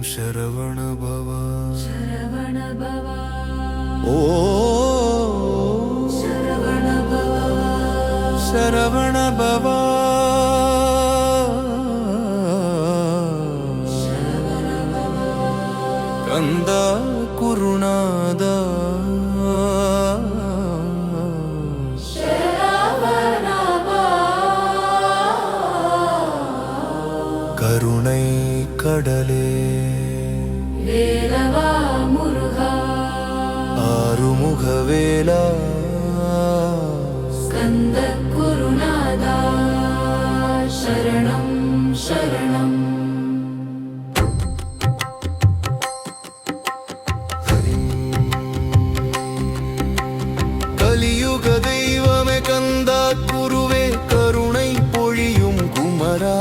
शरवण भव ओ शरवण भव कंद कुरुनाद करुणै கடலே வேலவா முருகா ஆறுமுக வேலா ஸ்கந்த குருநாதா சரணம் சரணம் கலியுக தெய்வமே கந்தா குருவே கருணை பொழியும் குமரா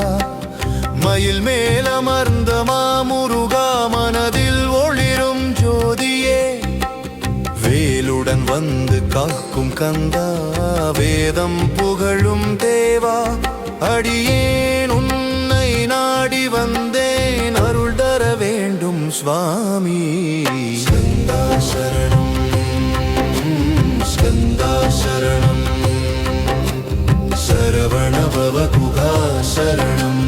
மயில் மேலமர்ந்த மாமுருகா மனதில் ஒளிரும் ஜோதியே வேலுடன் வந்து காக்கும் கந்தா வேதம் புகழும் தேவா அடியேன் உன்னை நாடி வந்தேன் அருள் தர வேண்டும் சுவாமி ஸ்கந்தா சரணம் ஸ்கந்தா சரணம் சரவண பவ குகா சரணம்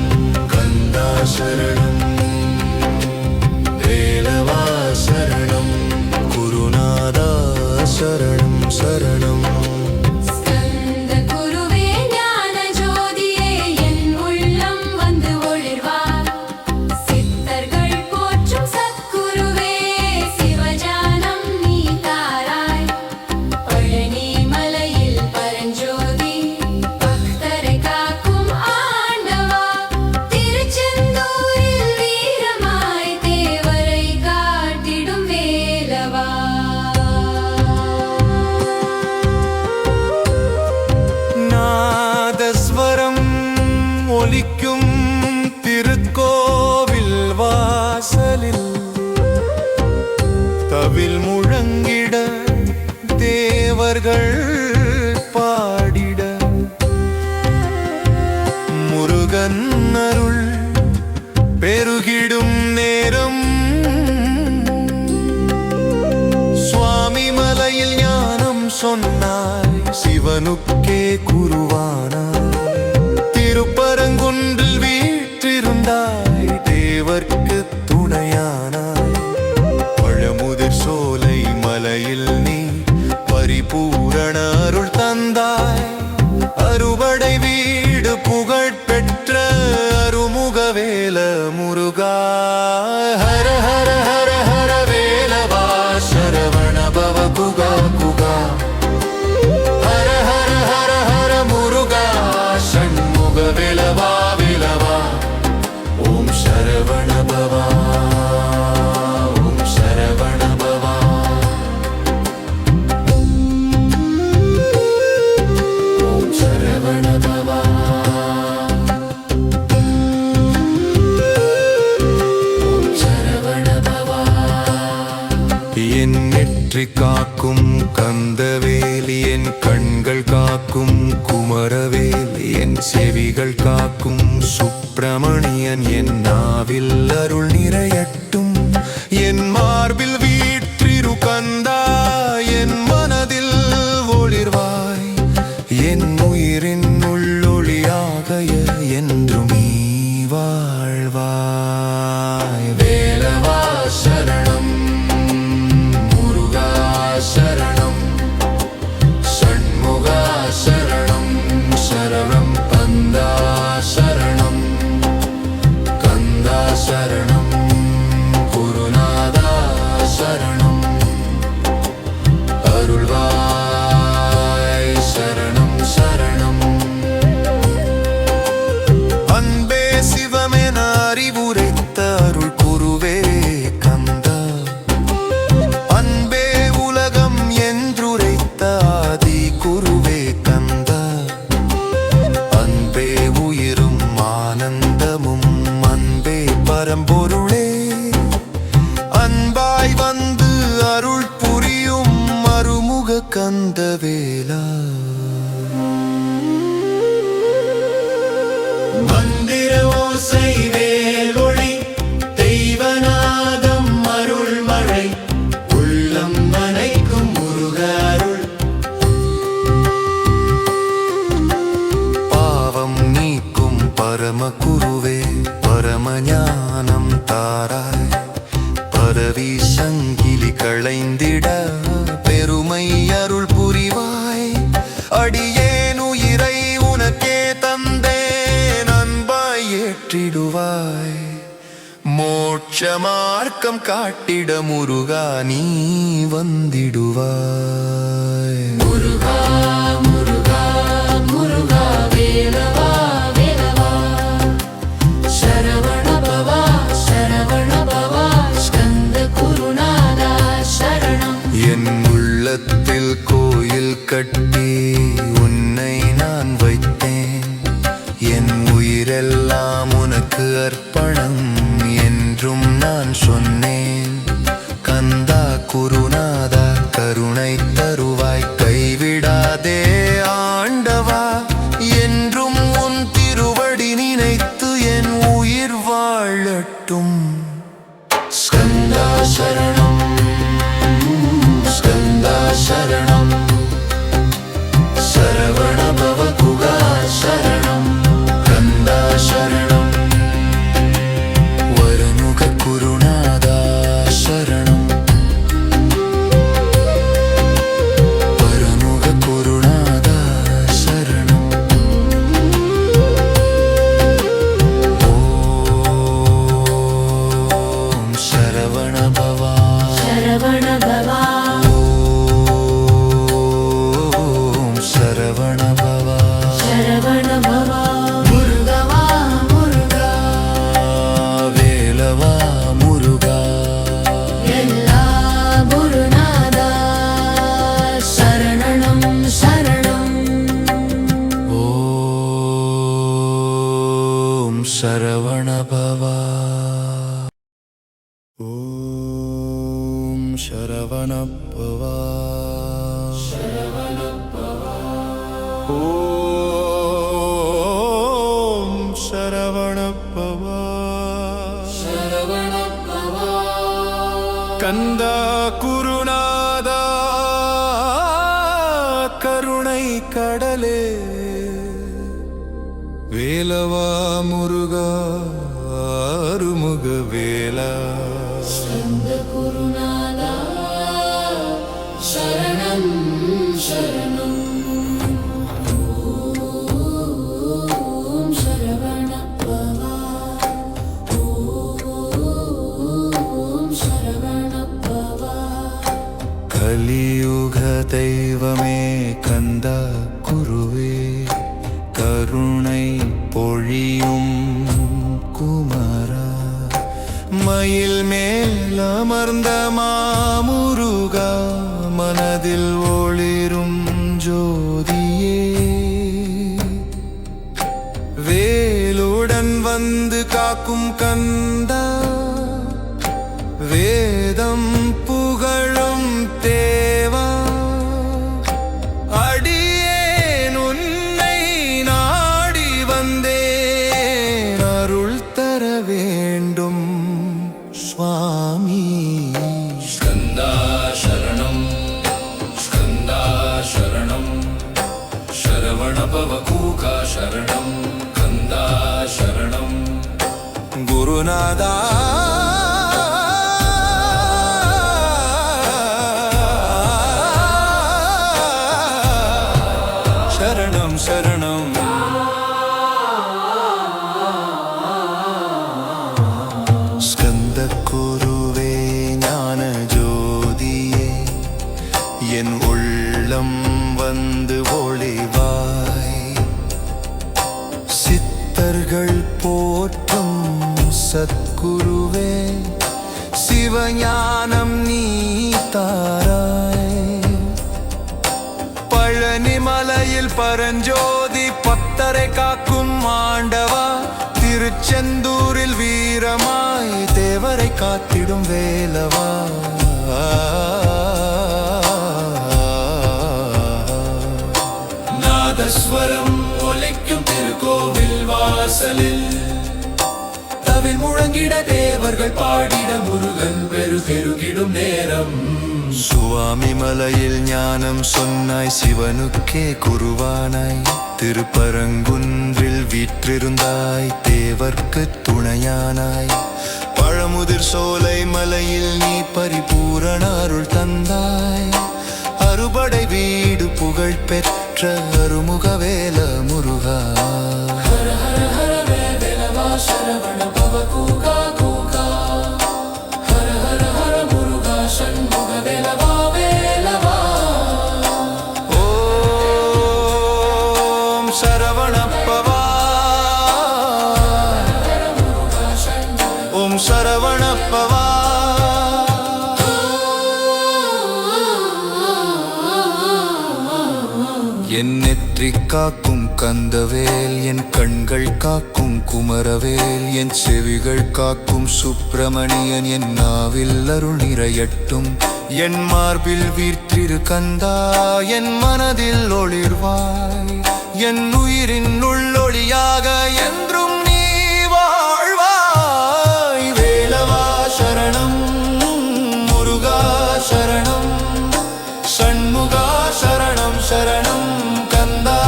शरणं वेलवा शरणं गुरुनादा शरणं शरणं ஸ்கந்த குருவே ஞான ஜோதியே என் உள்ளம் வந்து ஒளிர்வார் சித்தர்கள் போற்றும் சத்குருவே சிவஞானம் நீ தாராய் பழனி மலையில் பரஞ்சோதி பக்தரை காக்கும் ஆண்டவா திருச்செந்தூரில் வீரமாய் தேவரை காட்டிடும் வேலவா நாதஸ்வரம் ஒலிக்கும் திருக்கோவில் வாசலில் தவில் முழங்கிட தேவர்கள் பாடிட முருகன் அருள் பெருகிடும் நேரம் சுவாமி மலையில் ஞானம் சொன்னாய் சிவனுக்கே குருவானாய் திருப்பரங்குன்றில் வீற்றிருந்தாய் தேவர்க்கு துணையானாய் பழமுதிர் சோலை மலையில் நீ பரிபூரண அருள் தந்தாய் அறுபடை வீடு புகழ் பெற்ற அருமுக வேல முருகா ஹர ஹர ஹர ஹர வேலவா சரவண பவ குகா குகா ஹர ஹர ஹர ஹர முருகா ஷண்முக வேலவா வேலவா ஓம் சரவண பவா ஓம் சரவண பவா ஓம் சரவண பவா ஓம் சரவண பவா என் நெற்றி காக்கும் கந்தவேலி என் கண்கள் காக்கும் குமரவேலி என் செவிகள் காக்கும் சுப்பிரமணியன் என் நாவில் அருள் நிறையட்டும் என் மார்பில் வீற்றிரு கந்தா என் மனதில் ஒளிர்வாய் என் உயிரின் உள்ளொளியாக என்றும் நீ வாழ்வாய் வேலவா சரணம் முருகா சரணம் ஷண்முகா சரணம் சரவணம் கந்தா சரணம் கந்தா சரணம் குருநாதா சரணம் அருள்வாய் சரணம் சரணம் அன்பே சிவமென அறிவுரைத்த அருள் குருவே கந்தா அன்பே உலகம் என்றுரைத்த ஆதி குருவே கந்தா அன்பே உயிரும் ஆனந்தமும் அன்பே பரம்பொருளே அன்பாய் வந்து அருள் புரியும் அருமுக கந்தவேலா மந்திர ஓசை வேலொளி தெய்வனா பரமகுருவே பரமஞானம் தாராய் பரவி சங்கிலி களைந்திட பெருமை அருள் புரிவாய் அடியேன் உயிரை உனக்கே தந்தேன் அன்பாய் ஏற்றிடுவாய் மோட்ச மார்க்கம் காட்டிட முருகா நீ வந்திடுவாய் முருகா முருகா முருகா வேலவா வேலவா சரவண பவா ஸ்கந்த குருநாதா சரணம் என் உள்ளத்தில் கோயில் கட்டி உன்னை நான் வைத்தேன் என் உயிரெல்லாம் உனக்கு அர்ப்பணம் என்றும் நான் சொன்னேன் கந்தா குருநாதா கருணை தருவாய் கைவிடாதே ஆண்டவா என்றும் உன் திருவடி நினைத்து என் உயிர் வாழட்டும் ஸ்கந்தா சரணம் ஸ்கந்தா சரணம் சரவண பவ குகா சரணம் கந்தா சரணம் வரமுக குருநாதா சரணம் வரமுக குருநாதா சரணம் ஓம் சரவண பவா சரவண பவா ஓம் சரவண பவா சரவண பவா முருகவா முருகா வேலவா முருகா எல்லா குருநாதா சரணம் சரணம் ஓம் சரவண பவா ஓம் சரவண பவா ஓம் சரவண பவா கந்தா குருநாதா கருணை கடலே வேலவா முருகா அருமுக வேலா ஸ்கந்த குருநாதா சரணம் சரணம் ஓம் சரவண பவா ஓம் சரவண பவா கலியுக தெய்வமே கந்தா குருவே கருணை பொழியும் குமரா மயில் மேல் அமர்ந்த மாமுருகா மனதில் ஒளிரும் ஜோதியே வேலுடன் வந்து காக்கும் கந்தா வேதம் புகழும் தேவா அடியேன் உன்னை நாடி வந்தேன் அருள் தர வேண்டும் சுவாமி ஸ்கந்தா சரணம் ஸ்கந்தா சரணம் சரவண பவ கூகா சரணம் கந்தா சரணம் குருநாதா சரணம் சரணம் ஸ்கந்த குருவே ஞான ஜோதியே என் உள்ளம் வந்து ஒளிவாய் சித்தர்கள் போற்றும் சத்குருவே சிவஞானம் நீ தாராய் பழனிமலையில் பரஞ்சோதி பத்தரை காக்கும் ஆண்டவா திருச்செந்தூரில் வீரமாய் தேவரை காத்திடும் வேலவா நாதஸ்வரம் ஒலிக்கும் திருக்கோவில் வாசலில் தவில் முழங்கிட தேவர்கள் பாடிட முருகன் பெருகிடும் நேரம் சுவாமி மலையில் ஞானம் சொன்னாய், சிவனுக்கே குருவானாய். திருப்பரங்குன்றில் வீற்றிருந்தாய், தேவர்க்கு துணையானாய். பழமுதிர் சோலை மலையில் நீ பரிபூரண அருள் தந்தாய். அறுபடை வீடு புகழ் பெற்ற அருமுகவேல முருகா. ஹர ஹர ஹர வேலவா சரவண பவ கூகா கூகா. ஹர ஹர ஹர முருகா சண்முக வேலவா வேலவா. ஓம் சரவணப்பவா, ஓம் சரவணப்பவா. என் நெற்றி காக்கும் கந்தவேல், என் கண்கள் காக்கும் குமரவேல், என் செவிகள் காக்கும் சுப்பிரமணியன், என் நாவில் அருள் நிறையட்டும். என் மார்பில் வீற்றிரு கந்தா, என் மனதில் ஒளிர்வாய். என் உயிரின் உள்ளொளியாக என்றும் நீ வாழ்வாய். வேலவா சரணம், முருகா சரணம், சண்முகா சரணம் சரணம், கந்தா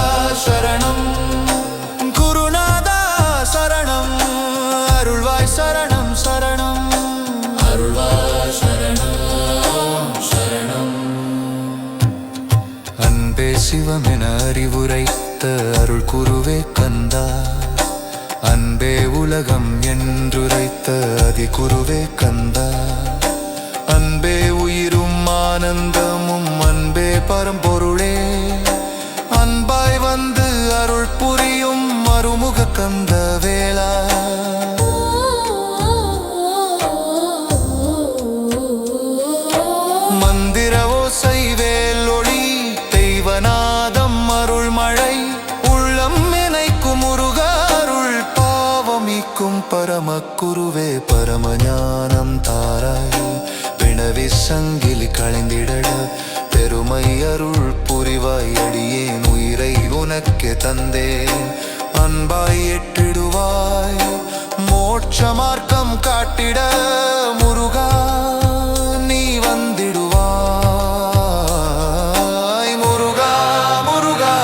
சரணம், குருநாதா சரணம், அருள்வாய் சரணம் சரணம், அருள்வாய் சரணம் சரணம். அன்பே சிவமென அறிவுரைத்த அருள் குருவே கந்தா. அன்பே உலகம் என்றுரைத்த அதி குருவே கந்தா. அன்பே உயிரும் ஆனந்தமும், அன்பே பரம்பொருளே. அன்பாய் வந்து அருள் புரியும் மறுமுக கந்த வேளா. மந்திர ஓசை வேலொளி, தெய்வநாதம் அருள் மழை. உள்ளம் நினைக்கும் முருக அருள் பாவமிக்கும் பரம குருவே பரமஞானம் தாராய். பிணவி சங்கிலி களைந்திடட பெருமை அருள் புரிவாய். அடியேன் உயிரை உனக்கே தந்தேன், அன்பாய் ஏற்றிடுவாய். மோட்ச மார்க்கம் காட்டிட முருகா நீ வந்திடுவாய். முருகா முருகா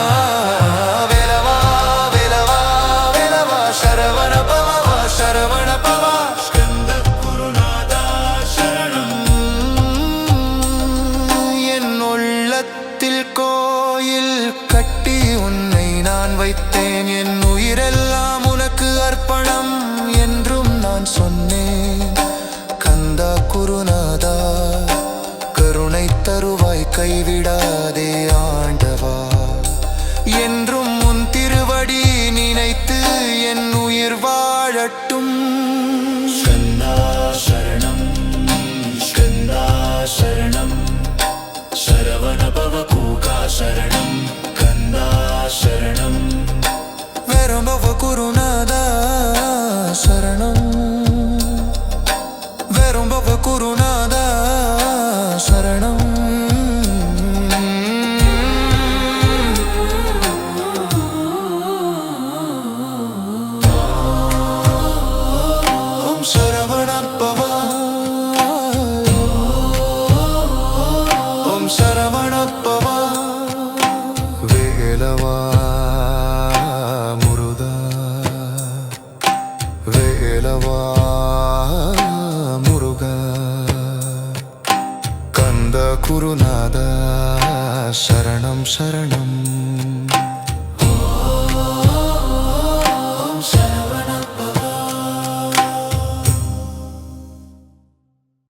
வேலவா வேலவா வேலவா சரவண பவா சரவண பவா. ஸ்கந்த குருநாதா சரணம். என் உள்ளத்தில் கோயில் கட்டி உன்னை நான் வைத்தேன். என் உயிரெல்லாம் உனக்கு அர்ப்பணம் என்றும் நான் சொன்னேன். கந்தா குருநாதா கருணை தருவாய், கைவிடாதே ஆண்டவா. என்றும் உன் திருவடி நினைத்து என் உயிர் வாழட்டும். ஸ்கந்தா சரணம், ஸ்கந்தா சரணம், சரவண பவ கூகா சரணம், கந்தா சரணம். வேறொம்பவ குருநாதா சரணம், வேறொம்பவ குருநாதா சரணம். ஓம் சரவணப்பவா, ஓம் சரவணப்பவா. வேலவா முருகா, வேலவா முருகா. கந்த குருநாதா சரணம் சரணம்.